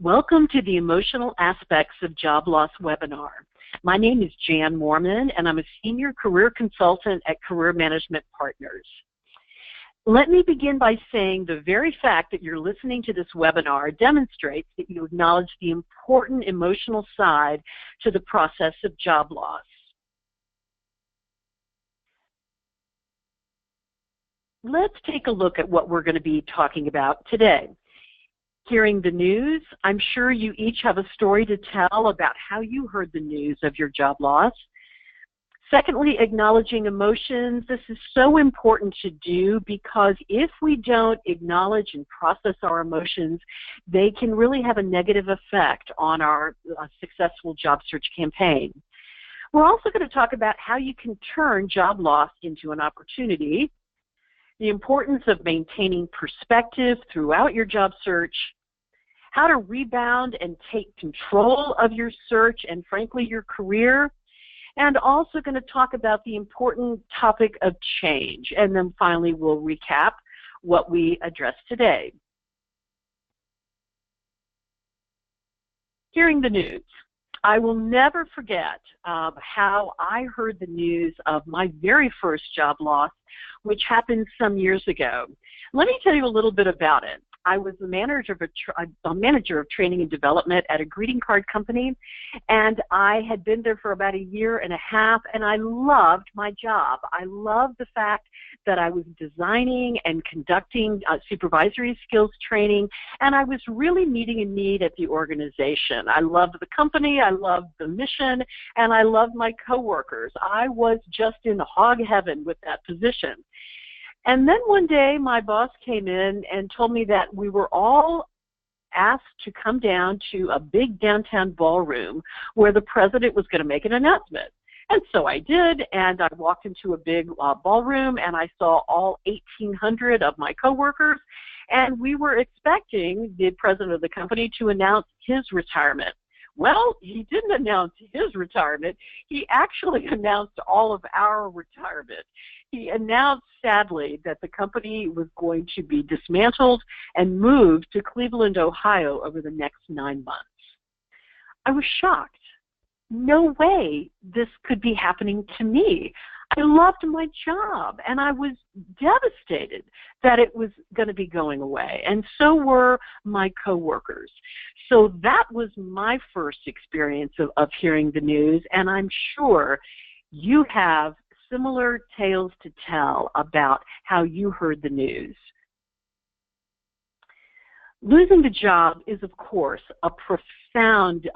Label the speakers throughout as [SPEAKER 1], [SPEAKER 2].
[SPEAKER 1] Welcome to the Emotional Aspects of Job Loss webinar. My name is Jan Moorman, and I'm a Senior Career Consultant at Career Management Partners. Let me begin by saying the very fact that you're listening to this webinar demonstrates that you acknowledge the important emotional side to the process of job loss. Let's take a look at what we're going to be talking about today. Hearing the news, I'm sure you each have a story to tell about how you heard the news of your job loss. Secondly, acknowledging emotions. This is so important to do because if we don't acknowledge and process our emotions, they can really have a negative effect on our successful job search campaign. We're also going to talk about how you can turn job loss into an opportunity, the importance of maintaining perspective throughout your job search, how to rebound and take control of your search and, frankly, your career, and also going to talk about the important topic of change. And then finally, we'll recap what we addressed today. Hearing the news. I will never forget how I heard the news of my very first job loss, which happened some years ago. Let me tell you a little bit about it. I was the manager of training and development at a greeting card company, and I had been there for about a year and a half, and I loved my job. I loved the fact that I was designing and conducting supervisory skills training, and I was really meeting a need at the organization. I loved the company, I loved the mission, and I loved my coworkers. I was just in hog heaven with that position. And then one day my boss came in and told me that we were all asked to come down to a big downtown ballroom where the president was going to make an announcement. And so I did, and I walked into a big ballroom, and I saw all 1,800 of my coworkers, and we were expecting the president of the company to announce his retirement. Well, he didn't announce his retirement. He actually announced all of our retirement. He announced, sadly, that the company was going to be dismantled and moved to Cleveland, Ohio over the next 9 months. I was shocked. No way this could be happening to me. I loved my job, and I was devastated that it was going to be going away, and so were my coworkers. So that was my first experience of hearing the news, and I'm sure you have similar tales to tell about how you heard the news. Losing the job is, of course, a profound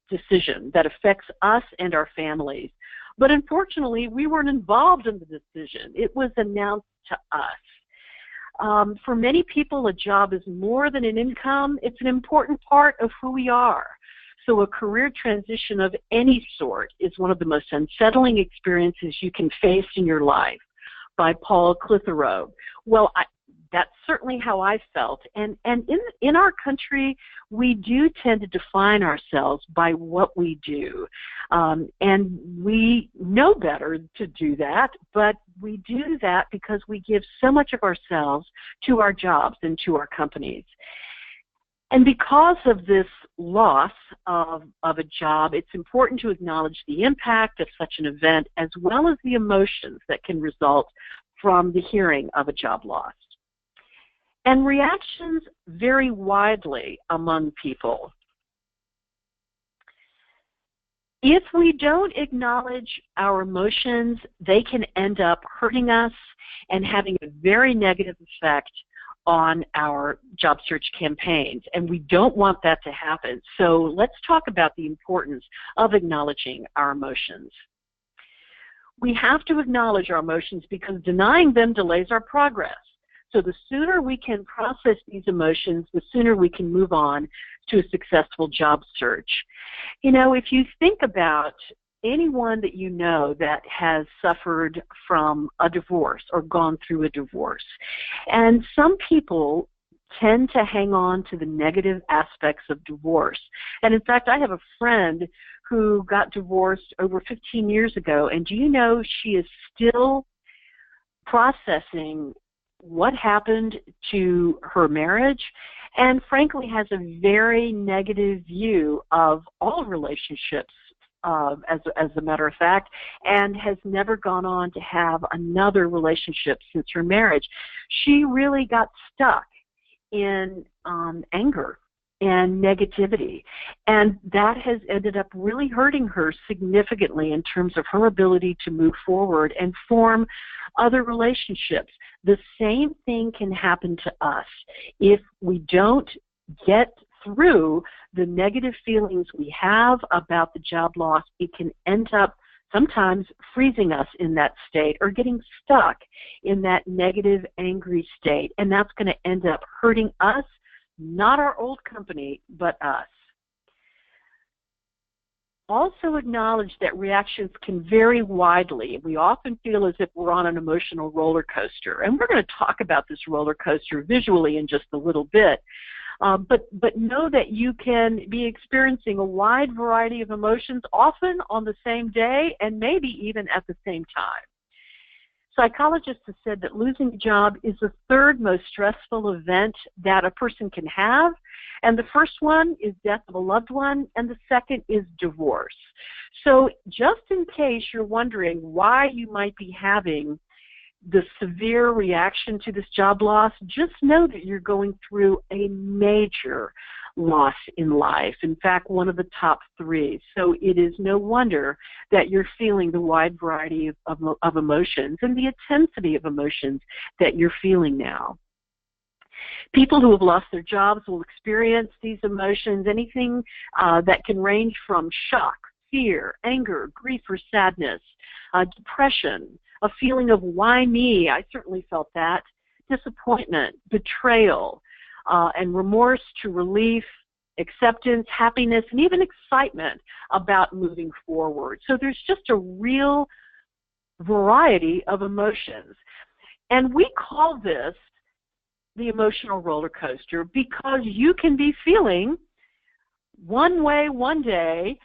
[SPEAKER 1] decision that affects us and our families. But unfortunately, we weren't involved in the decision. It was announced to us. For many people, a job is more than an income. It's an important part of who we are. So a career transition of any sort is one of the most unsettling experiences you can face in your life, by Paul Clitheroe. Well, that's certainly how I felt. And in our country, we do tend to define ourselves by what we do. And we know better to do that, but we do that because we give so much of ourselves to our jobs and to our companies. And because of this loss of a job, it's important to acknowledge the impact of such an event as well as the emotions that can result from the hearing of a job loss. And reactions vary widely among people. If we don't acknowledge our emotions, they can end up hurting us and having a very negative effect on our job search campaigns, and we don't want that to happen. So let's talk about the importance of acknowledging our emotions. We have to acknowledge our emotions because denying them delays our progress. So the sooner we can process these emotions, the sooner we can move on to a successful job search. You know, if you think about anyone that you know that has suffered from a divorce or gone through a divorce, and some people tend to hang on to the negative aspects of divorce. And in fact, I have a friend who got divorced over 15 years ago, and do you know she is still processing what happened to her marriage and frankly has a very negative view of all relationships, as a matter of fact, and has never gone on to have another relationship since her marriage. She really got stuck in anger and negativity, and that has ended up really hurting her significantly in terms of her ability to move forward and form other relationships. The same thing can happen to us if we don't get through the negative feelings we have about the job loss. It can end up sometimes freezing us in that state or getting stuck in that negative, angry state, and that's going to end up hurting us, not our old company, but us. Also acknowledge that reactions can vary widely. We often feel as if we're on an emotional roller coaster, and we're going to talk about this roller coaster visually in just a little bit. But know that you can be experiencing a wide variety of emotions, often on the same day and maybe even at the same time. Psychologists have said that losing a job is the third most stressful event that a person can have, and the first one is death of a loved one, and the second is divorce. So just in case you're wondering why you might be having the severe reaction to this job loss, just know that you're going through a major loss in life. In fact, one of the top 3. So it is no wonder that you're feeling the wide variety of emotions and the intensity of emotions that you're feeling now. People who have lost their jobs will experience these emotions, anything that can range from shock, fear, anger, grief or sadness, depression, a feeling of why me, I certainly felt that, disappointment, betrayal, and remorse to relief, acceptance, happiness, and even excitement about moving forward. So there's just a real variety of emotions. And we call this the emotional roller coaster because you can be feeling one way one day,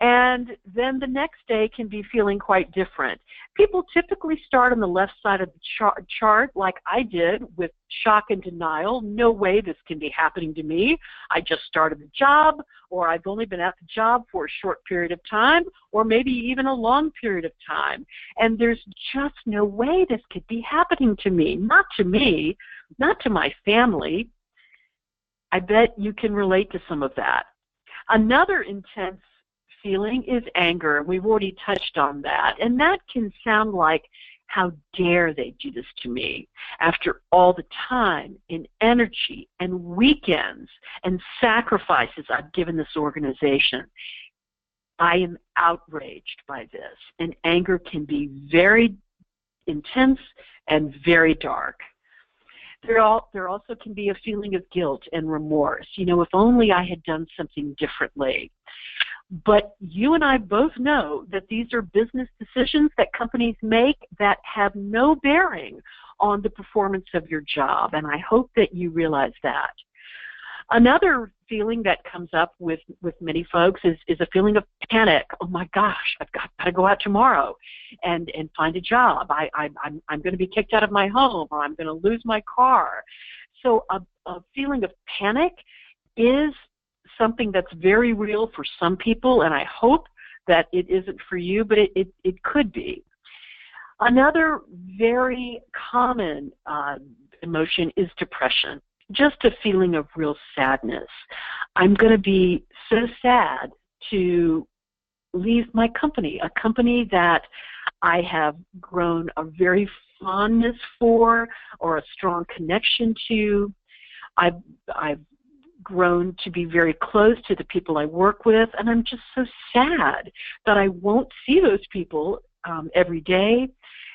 [SPEAKER 1] and then the next day can be feeling quite different. People typically start on the left side of the chart like I did, with shock and denial. No way this can be happening to me. I just started the job, or I've only been at the job for a short period of time, or maybe even a long period of time. And there's just no way this could be happening to me. Not to me, not to my family. I bet you can relate to some of that. Another intense feeling is anger, and we've already touched on that. And that can sound like, how dare they do this to me? After all the time and energy and weekends and sacrifices I've given this organization, I am outraged by this. And anger can be very intense and very dark. There also can be a feeling of guilt and remorse. You know, if only I had done something differently. But you and I both know that these are business decisions that companies make that have no bearing on the performance of your job, and I hope that you realize that. Another feeling that comes up with many folks is a feeling of panic. Oh my gosh, I've got to go out tomorrow and find a job. I'm going to be kicked out of my home, or I'm going to lose my car. So a feeling of panic is something that's very real for some people, and I hope that it isn't for you, but it could be. Another very common emotion is depression, just a feeling of real sadness. I'm going to be so sad to leave my company, a company that I have grown a very fondness for or a strong connection to. I've grown to be very close to the people I work with, and I'm just so sad that I won't see those people every day,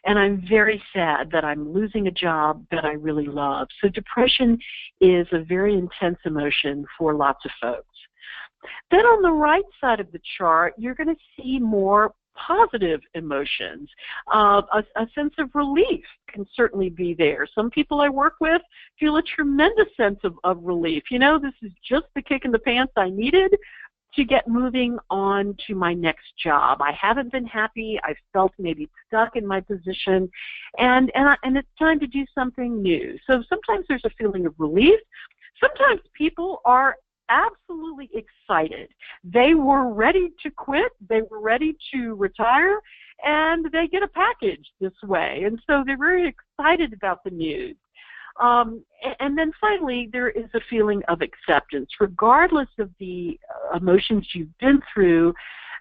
[SPEAKER 1] and I'm very sad that I'm losing a job that I really love. So depression is a very intense emotion for lots of folks. Then on the right side of the chart, you're going to see more positive emotions. A sense of relief can certainly be there. Some people I work with feel a tremendous sense of relief. You know, this is just the kick in the pants I needed to get moving on to my next job. I haven't been happy. I felt maybe stuck in my position, and it's time to do something new. So sometimes there's a feeling of relief. Sometimes people are absolutely excited. They were ready to quit, they were ready to retire, and they get a package this way. And so they're very excited about the news. And then finally, there is a feeling of acceptance. Regardless of the emotions you've been through,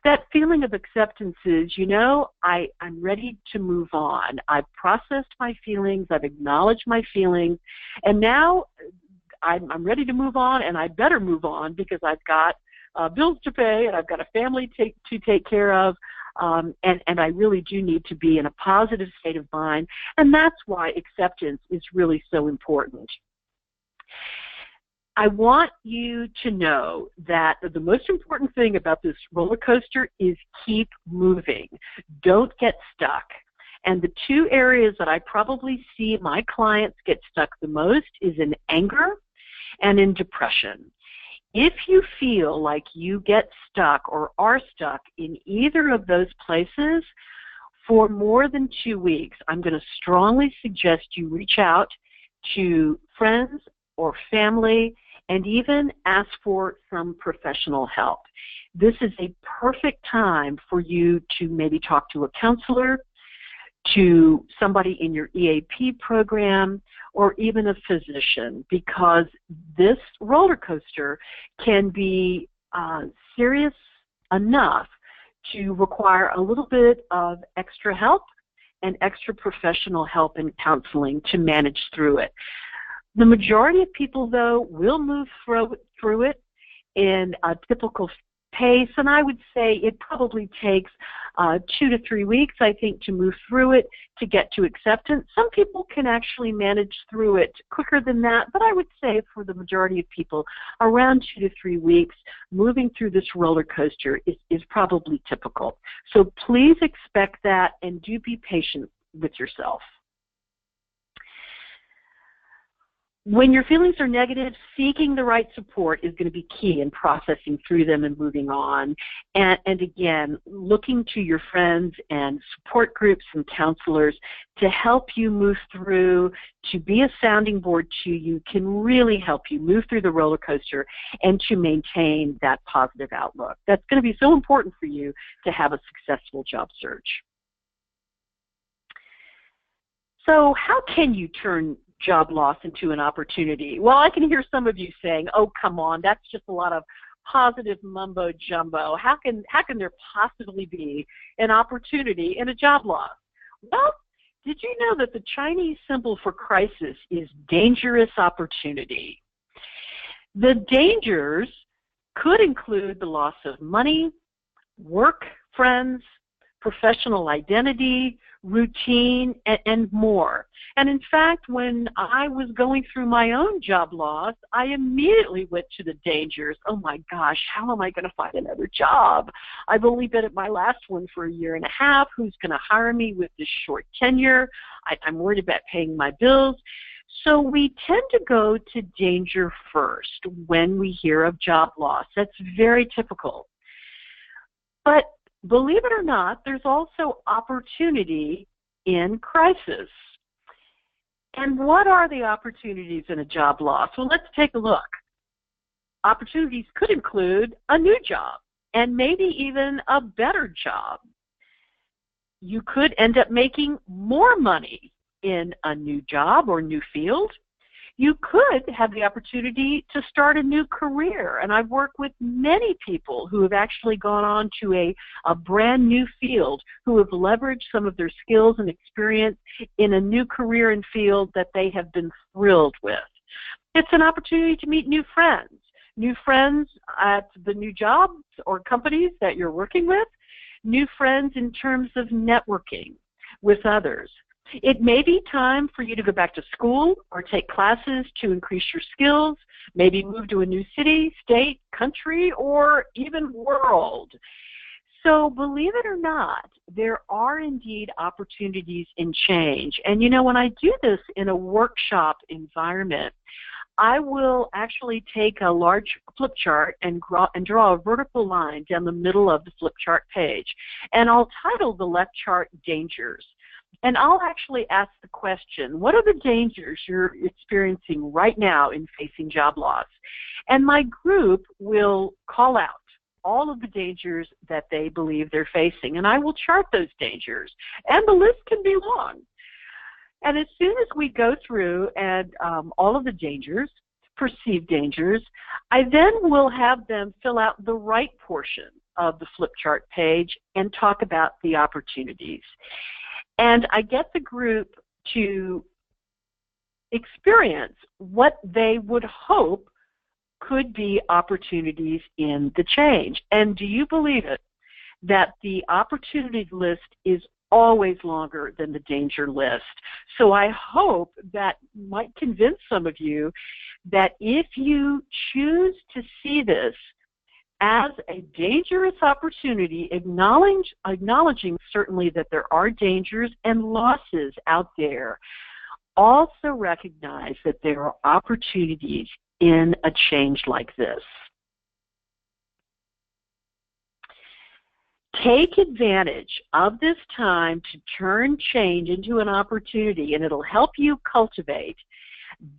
[SPEAKER 1] that feeling of acceptance is, you know, I'm ready to move on. I've processed my feelings, I've acknowledged my feelings, and now I'm ready to move on, and I better move on because I've got bills to pay and I've got a family to take care of, and I really do need to be in a positive state of mind, and that's why acceptance is really so important. I want you to know that the most important thing about this roller coaster is keep moving. Don't get stuck. And the two areas that I probably see my clients get stuck the most is in anger and in depression. If you feel like you get stuck or are stuck in either of those places for more than 2 weeks, I'm going to strongly suggest you reach out to friends or family and even ask for some professional help. This is a perfect time for you to maybe talk to a counselor, to somebody in your EAP program, or even a physician, because this roller coaster can be serious enough to require a little bit of extra help and extra professional help and counseling to manage through it. The majority of people, though, will move through it in a typical pace, and I would say it probably takes 2 to 3 weeks, I think, to move through it to get to acceptance. Some people can actually manage through it quicker than that, but I would say for the majority of people, around 2 to 3 weeks, moving through this roller coaster is probably typical. So please expect that, and do be patient with yourself. When your feelings are negative, seeking the right support is going to be key in processing through them and moving on. And again, looking to your friends and support groups and counselors to help you move through, to be a sounding board to you, can really help you move through the roller coaster and to maintain that positive outlook. That's going to be so important for you to have a successful job search. So how can you turn job loss into an opportunity? Well, I can hear some of you saying, oh, come on, that's just a lot of positive mumbo jumbo. How can there possibly be an opportunity in a job loss? Well, did you know that the Chinese symbol for crisis is dangerous opportunity? The dangers could include the loss of money, work, friends, professional identity, routine, and more. And in fact, when I was going through my own job loss, I immediately went to the dangers. Oh my gosh, how am I going to find another job? I've only been at my last one for 1.5 years. Who's going to hire me with this short tenure? I'm worried about paying my bills. So we tend to go to danger first when we hear of job loss. That's very typical. But believe it or not, there's also opportunity in crisis. And what are the opportunities in a job loss? Well, let's take a look. Opportunities could include a new job and maybe even a better job. You could end up making more money in a new job or new field. You could have the opportunity to start a new career, and I've worked with many people who have actually gone on to a brand new field, who have leveraged some of their skills and experience in a new career and field that they have been thrilled with. It's an opportunity to meet new friends at the new jobs or companies that you're working with, new friends in terms of networking with others. It may be time for you to go back to school or take classes to increase your skills, maybe move to a new city, state, country, or even world. So believe it or not, there are indeed opportunities in change. And you know, when I do this in a workshop environment, I will actually take a large flip chart and draw a vertical line down the middle of the flip chart page. And I'll title the left chart Dangers. And I'll actually ask the question, what are the dangers you're experiencing right now in facing job loss? And my group will call out all of the dangers that they believe they're facing, and I will chart those dangers. And the list can be long. And as soon as we go through and all of the dangers, perceived dangers, I then will have them fill out the right portion of the flip chart page and talk about the opportunities. And I get the group to experience what they would hope could be opportunities in the change. And do you believe it, that the opportunity list is always longer than the danger list? So I hope that might convince some of you that if you choose to see this as a dangerous opportunity, acknowledging certainly that there are dangers and losses out there, also recognize that there are opportunities in a change like this. Take advantage of this time to turn change into an opportunity, and it'll help you cultivate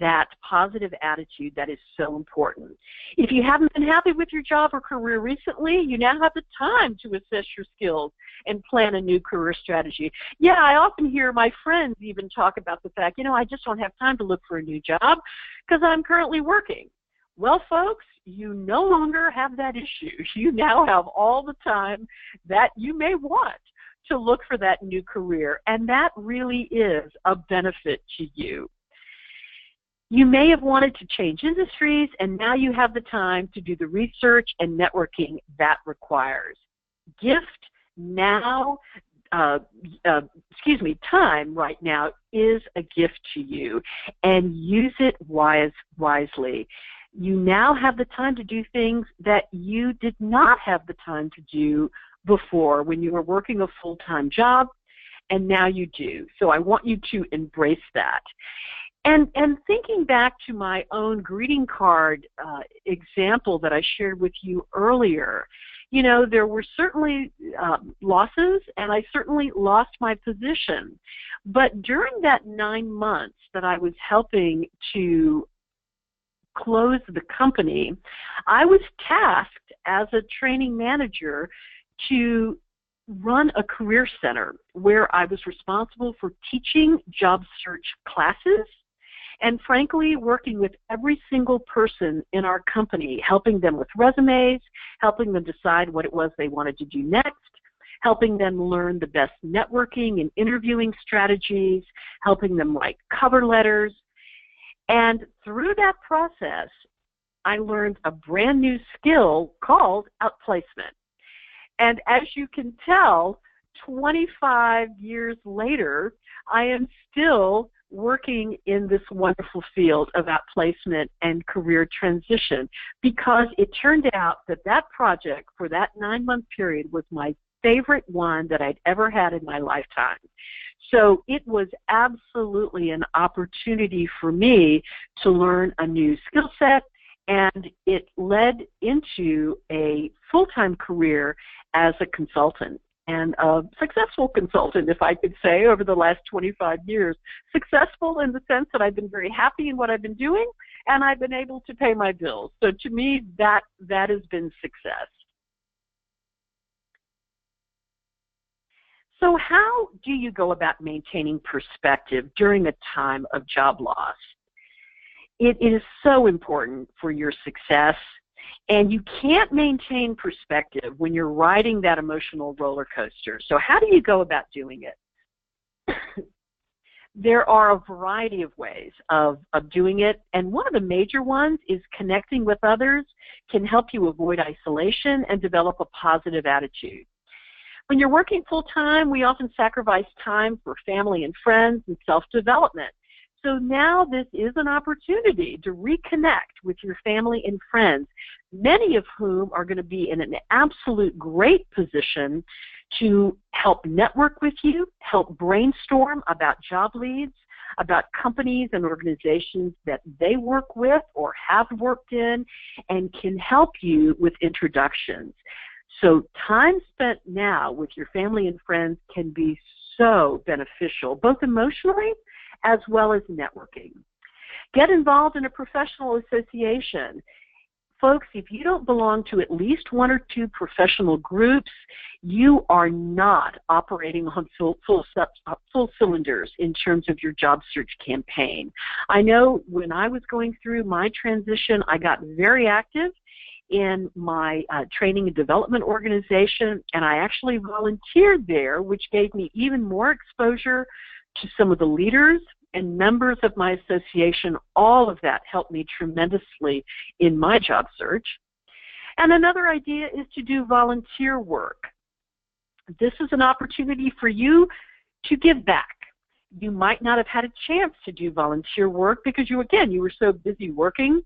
[SPEAKER 1] that positive attitude that is so important. If you haven't been happy with your job or career recently, you now have the time to assess your skills and plan a new career strategy. Yeah, I often hear my friends even talk about the fact, I just don't have time to look for a new job because I'm currently working. Well, folks, you no longer have that issue. You now have all the time that you may want to look for that new career, and that really is a benefit to you. You may have wanted to change industries, and now you have the time to do the research and networking that requires. Time right now is a gift to you, and use it wisely. You now have the time to do things that you did not have the time to do before when you were working a full-time job, and now you do. So I want you to embrace that. And thinking back to my own greeting card example that I shared with you earlier, there were certainly losses, and I certainly lost my position. But during that 9 months that I was helping to close the company, I was tasked as a training manager to run a career center where I was responsible for teaching job search classes and, frankly, working with every single person in our company, helping them with resumes, helping them decide what it was they wanted to do next, helping them learn the best networking and interviewing strategies, helping them write cover letters. And through that process, I learned a brand new skill called outplacement. And as you can tell, 25 years later, I am still working in this wonderful field of outplacement and career transition, because it turned out that project for that 9-month period was my favorite one that I'd ever had in my lifetime. So it was absolutely an opportunity for me to learn a new skill set, and it led into a full-time career as a consultant, and a successful consultant, if I could say, over the last 25 years. Successful in the sense that I've been very happy in what I've been doing, and I've been able to pay my bills. So to me, that has been success. So how do you go about maintaining perspective during a time of job loss? It is so important for your success, and you can't maintain perspective when you're riding that emotional roller coaster. So how do you go about doing it? There are a variety of ways of doing it, and one of the major ones is connecting with others can help you avoid isolation and develop a positive attitude. When you're working full-time, we often sacrifice time for family and friends and self-development. So now this is an opportunity to reconnect with your family and friends, many of whom are going to be in an absolute great position to help network with you, help brainstorm about job leads, about companies and organizations that they work with or have worked in, and can help you with introductions. So time spent now with your family and friends can be so beneficial, both emotionally as well as networking. Get involved in a professional association. Folks, if you don't belong to at least one or two professional groups, you are not operating on full cylinders in terms of your job search campaign. I know when I was going through my transition, I got very active in my training and development organization, and I actually volunteered there, which gave me even more exposure to some of the leaders and members of my association. All of that helped me tremendously in my job search. And another idea is to do volunteer work. This is an opportunity for you to give back. You might not have had a chance to do volunteer work because you were so busy working.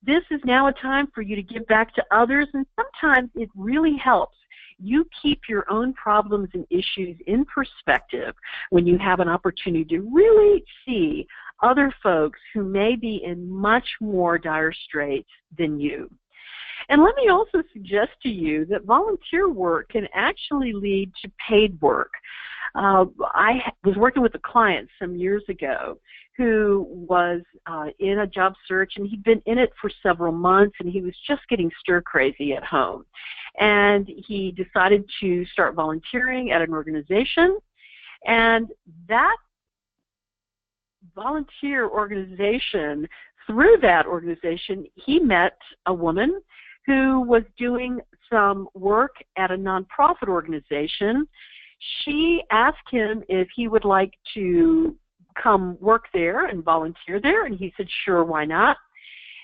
[SPEAKER 1] This is now a time for you to give back to others, and sometimes it really helps. You keep your own problems and issues in perspective when you have an opportunity to really see other folks who may be in much more dire straits than you. And let me also suggest to you that volunteer work can actually lead to paid work. I was working with a client some years ago who was in a job search, and he'd been in it for several months, and he was just getting stir crazy at home. And he decided to start volunteering at an organization, and that volunteer organization, through that organization, he met a woman who was doing some work at a nonprofit organization. She asked him if he would like to come work there and volunteer there, and he said, sure, why not?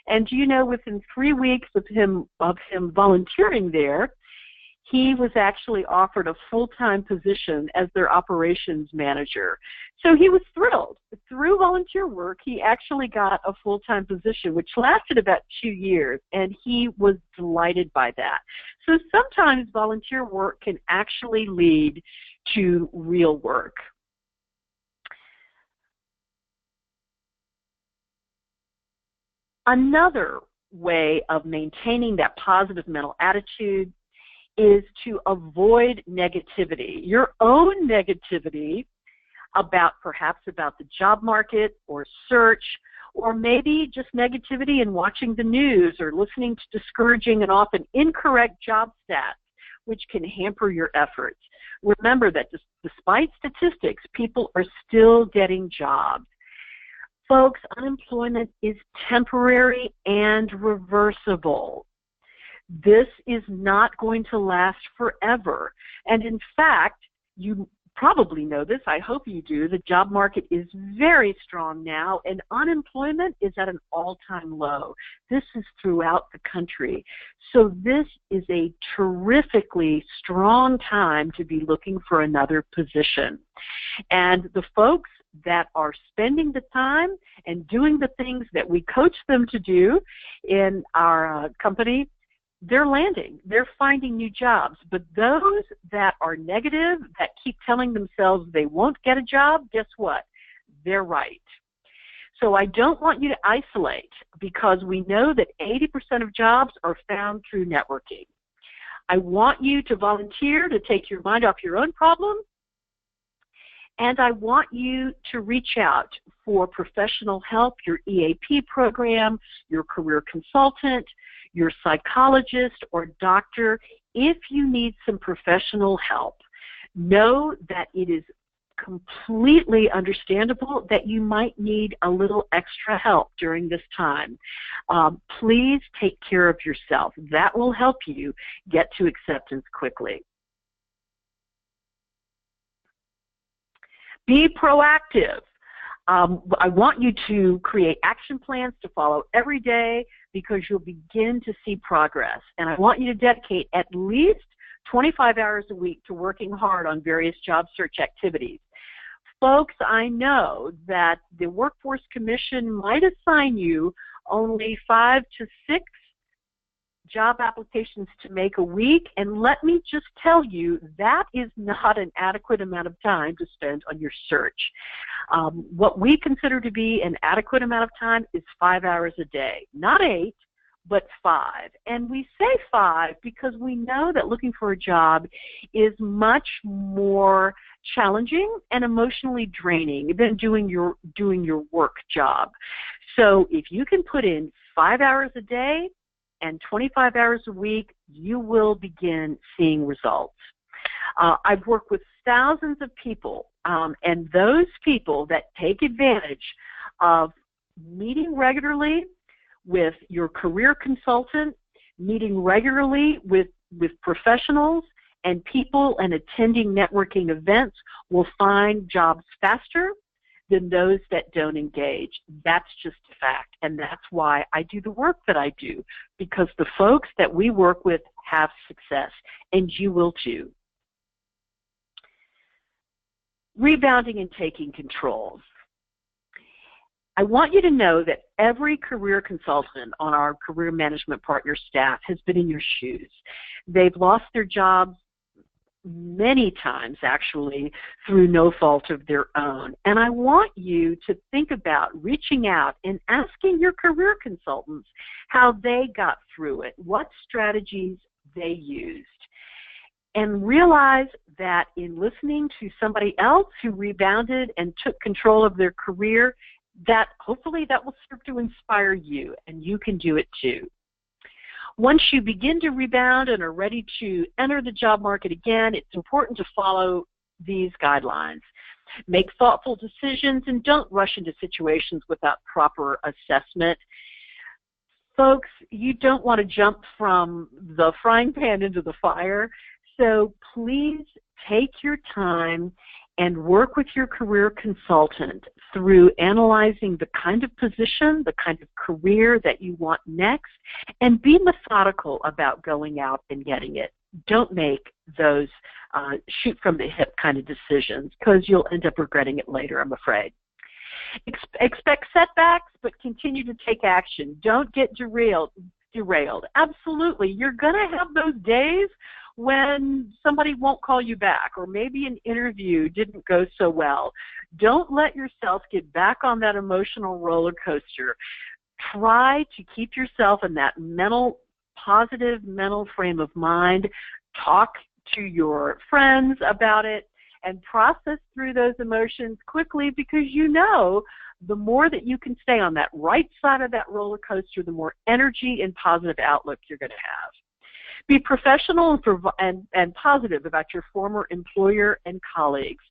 [SPEAKER 1] And do you know, within 3 weeks of him volunteering there, he was actually offered a full-time position as their operations manager. So he was thrilled. Through volunteer work, he actually got a full-time position, which lasted about 2 years, and he was delighted by that. So sometimes volunteer work can actually lead to real work. Another way of maintaining that positive mental attitude is to avoid negativity. Your own negativity perhaps about the job market or search, or maybe just negativity in watching the news or listening to discouraging and often incorrect job stats, which can hamper your efforts. Remember that despite statistics, people are still getting jobs. Folks, unemployment is temporary and reversible. This is not going to last forever. And in fact, you probably know this, I hope you do, the job market is very strong now, and unemployment is at an all-time low. This is throughout the country. So this is a terrifically strong time to be looking for another position. And the folks that are spending the time and doing the things that we coach them to do in our company, they're landing. They're finding new jobs. But those that are negative, that keep telling themselves they won't get a job, guess what? They're right. So I don't want you to isolate, because we know that 80% of jobs are found through networking. I want you to volunteer to take your mind off your own problems, and I want you to reach out for professional help, your EAP program, your career consultant, your psychologist or doctor, if you need some professional help. Know that it is completely understandable that you might need a little extra help during this time. Please take care of yourself. That will help you get to acceptance quickly. Be proactive. I want you to create action plans to follow every day, because you'll begin to see progress. And I want you to dedicate at least 25 hours a week to working hard on various job search activities. Folks, I know that the Workforce Commission might assign you only 5 to 6 job applications to make a week, and let me just tell you, that is not an adequate amount of time to spend on your search. What we consider to be an adequate amount of time is 5 hours a day, not 8, but 5. And we say 5 because we know that looking for a job is much more challenging and emotionally draining than doing your work job. So if you can put in 5 hours a day and 25 hours a week, you will begin seeing results. I've worked with thousands of people, and those people that take advantage of meeting regularly with your career consultant, meeting regularly with professionals and people, and attending networking events will find jobs faster than those that don't engage. That's just a fact, and that's why I do the work that I do, because the folks that we work with have success, and you will too. Rebounding and taking control. I want you to know that every career consultant on our Career Management Partner staff has been in your shoes. They've lost their jobs many times, actually, through no fault of their own. And I want you to think about reaching out and asking your career consultants how they got through it, what strategies they used. And realize that in listening to somebody else who rebounded and took control of their career, that hopefully that will serve to inspire you, and you can do it too. Once you begin to rebound and are ready to enter the job market again, it's important to follow these guidelines. Make thoughtful decisions and don't rush into situations without proper assessment. Folks, you don't want to jump from the frying pan into the fire, so please take your time and work with your career consultant through analyzing the kind of position, the kind of career that you want next, and be methodical about going out and getting it. Don't make those shoot from the hip kind of decisions, because you'll end up regretting it later, I'm afraid. Expect setbacks, but continue to take action. Don't get derailed. Absolutely. You're going to have those days when somebody won't call you back, or maybe an interview didn't go so well. Don't let yourself get back on that emotional roller coaster. Try to keep yourself in that positive mental frame of mind. Talk to your friends about it and process through those emotions quickly, because you know the more that you can stay on that right side of that roller coaster, the more energy and positive outlook you're going to have. Be professional and positive about your former employer and colleagues.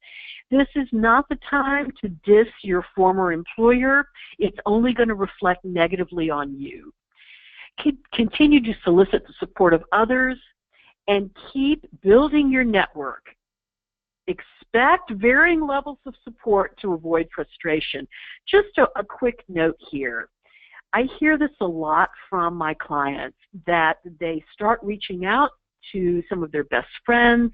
[SPEAKER 1] This is not the time to diss your former employer. It's only going to reflect negatively on you. Continue to solicit the support of others and keep building your network. Expect varying levels of support to avoid frustration. Just a quick note here. I hear this a lot from my clients, that they start reaching out to some of their best friends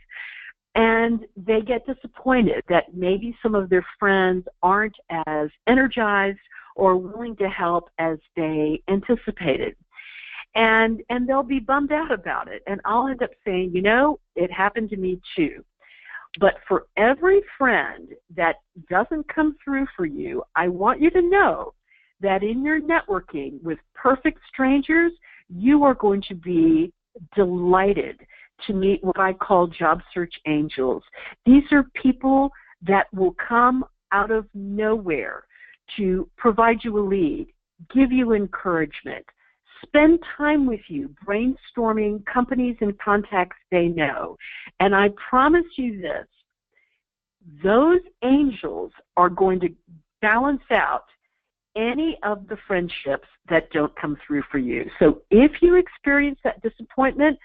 [SPEAKER 1] and they get disappointed that maybe some of their friends aren't as energized or willing to help as they anticipated. And they'll be bummed out about it. And I'll end up saying, you know, it happened to me too. But for every friend that doesn't come through for you, I want you to know that in your networking with perfect strangers, you are going to be delighted to meet what I call job search angels. These are people that will come out of nowhere to provide you a lead, give you encouragement, spend time with you brainstorming companies and contacts they know. And I promise you this, those angels are going to balance out any of the friendships that don't come through for you. So if you experience that disappointment,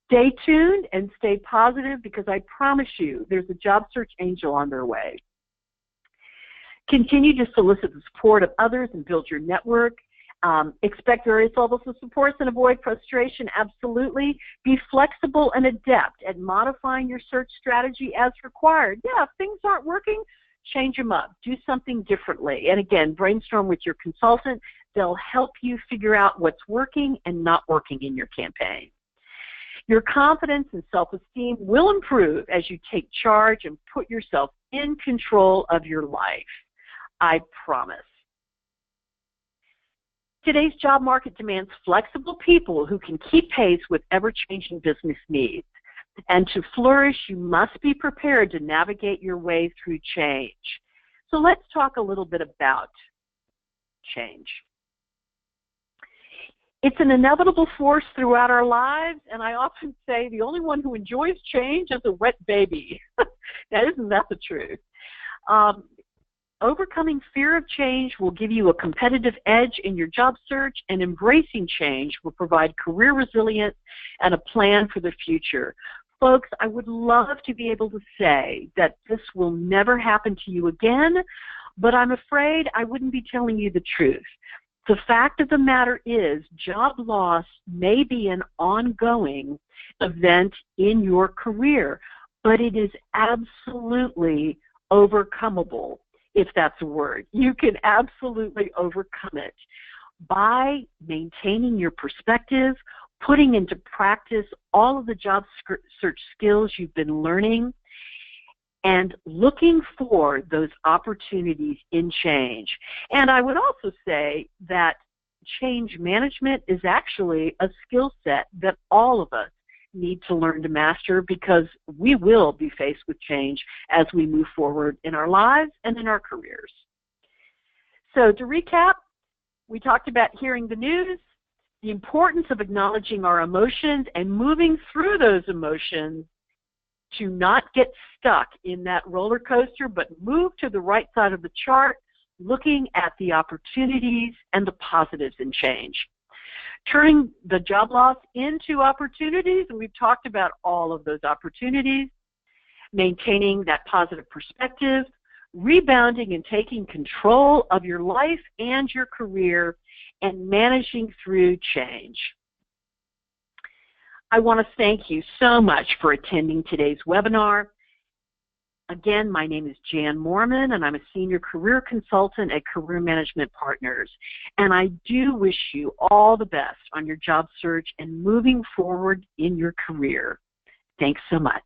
[SPEAKER 1] stay tuned and stay positive, because I promise you there's a job search angel on their way. Continue to solicit the support of others and build your network. Expect various levels of support and avoid frustration, absolutely. Be flexible and adept at modifying your search strategy as required. Yeah, if things aren't working, change them up. Do something differently. And again, brainstorm with your consultant. They'll help you figure out what's working and not working in your campaign. Your confidence and self-esteem will improve as you take charge and put yourself in control of your life. I promise. Today's job market demands flexible people who can keep pace with ever-changing business needs. And to flourish, you must be prepared to navigate your way through change. So let's talk a little bit about change. It's an inevitable force throughout our lives, and I often say the only one who enjoys change is a wet baby. Now, isn't that the truth? Overcoming fear of change will give you a competitive edge in your job search, and embracing change will provide career resilience and a plan for the future. Folks, I would love to be able to say that this will never happen to you again, but I'm afraid I wouldn't be telling you the truth. The fact of the matter is, job loss may be an ongoing event in your career, but it is absolutely overcomable, if that's a word. You can absolutely overcome it by maintaining your perspective, putting into practice all of the job search skills you've been learning, and looking for those opportunities in change. And I would also say that change management is actually a skill set that all of us need to learn to master, because we will be faced with change as we move forward in our lives and in our careers. So to recap, we talked about hearing the news, the importance of acknowledging our emotions and moving through those emotions to not get stuck in that roller coaster, but move to the right side of the chart, looking at the opportunities and the positives in change. Turning the job loss into opportunities, and we've talked about all of those opportunities, maintaining that positive perspective, rebounding and taking control of your life and your career, and managing through change. I want to thank you so much for attending today's webinar. Again, my name is Jan Moorman, and I'm a Senior Career Consultant at Career Management Partners. And I do wish you all the best on your job search and moving forward in your career. Thanks so much.